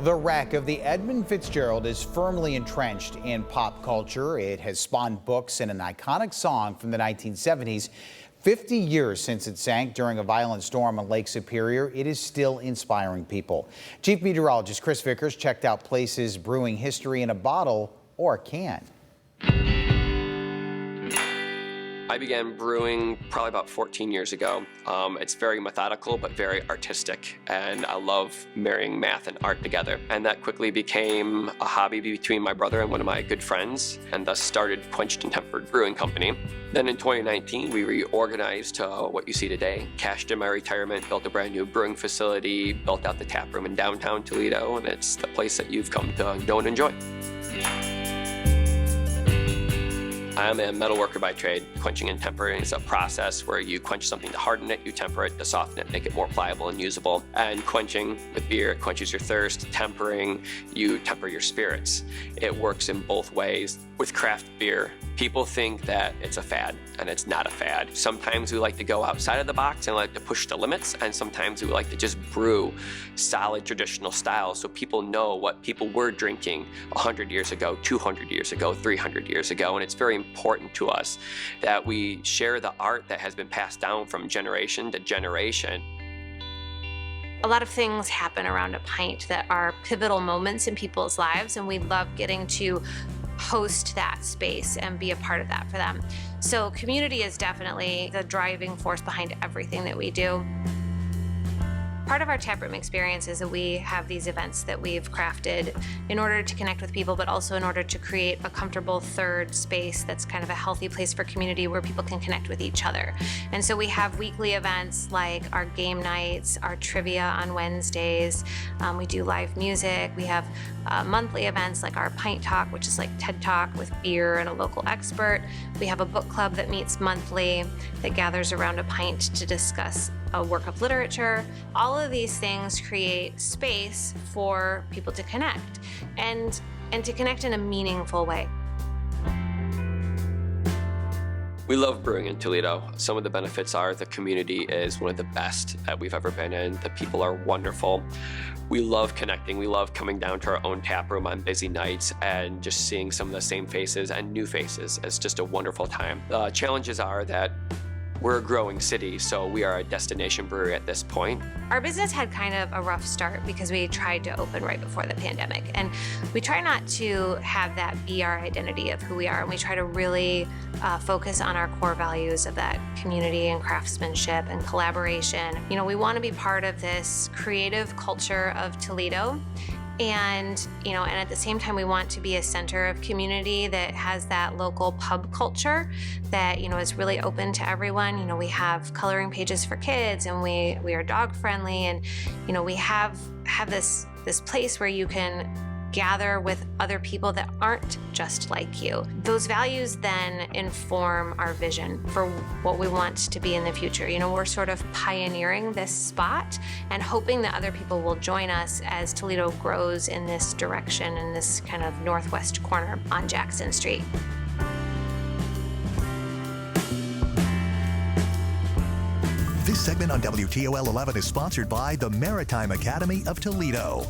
The wreck of the Edmund-Fitzgerald is firmly entrenched in pop culture. It has spawned books and an iconic song from the 1970s. 50 years since it sank during a violent storm on Lake Superior, it is still inspiring people. Chief Meteorologist Chris Vickers checked out places brewing history in a bottle or a can. I began brewing probably about 14 years ago. It's very methodical but very artistic, and I love marrying math and art together. And that quickly became a hobby between my brother and one of my good friends, and thus started Quenched and Tempered Brewing Company. Then in 2019, we reorganized to what you see today. Cashed in my retirement, built a brand new brewing facility, built out the tap room in downtown Toledo, and it's the place that you've come to know and enjoy. I'm a metal worker by trade. Quenching and tempering is a process where you quench something to harden it, you temper it to soften it, make it more pliable and usable. And quenching with beer, it quenches your thirst. Tempering, you temper your spirits. It works in both ways. With craft beer, people think that it's a fad, and it's not a fad. Sometimes we like to go outside of the box and like to push the limits, and sometimes we like to just brew solid traditional styles so people know what people were drinking 100 years ago, 200 years ago, 300 years ago, and it's very important to us that we share the art that has been passed down from generation to generation. A lot of things happen around a pint that are pivotal moments in people's lives, and we love getting to host that space and be a part of that for them. So community is definitely the driving force behind everything that we do. Part of our taproom experience is that we have these events that we've crafted in order to connect with people, but also in order to create a comfortable third space that's kind of a healthy place for community where people can connect with each other. And so we have weekly events like our game nights, our trivia on Wednesdays. We do live music. We have monthly events like our Pint Talk, which is like TED Talk with beer and a local expert. We have a book club that meets monthly that gathers around a pint to discuss a work of literature. All of these things create space for people to connect and to connect in a meaningful way. We love brewing in Toledo. Some of the benefits are the community is one of the best that we've ever been in. The people are wonderful. We love connecting. We love coming down to our own tap room on busy nights and just seeing some of the same faces and new faces. It's just a wonderful time. The challenges are that we're a growing city, so we are a destination brewery at this point. Our business had kind of a rough start because we tried to open right before the pandemic. And we try not to have that be our identity of who we are. And we try to really focus on our core values of that community and craftsmanship and collaboration. You know, we want to be part of this creative culture of Toledo. And at the same time, we want to be a center of community that has that local pub culture that, is really open to everyone. We have coloring pages for kids, and we are dog friendly, and, we have this place where you can gather with other people that aren't just like you. Those values then inform our vision for what we want to be in the future. We're sort of pioneering this spot and hoping that other people will join us as Toledo grows in this direction, in this kind of northwest corner on Jackson Street. This segment on WTOL 11 is sponsored by the Maritime Academy of Toledo.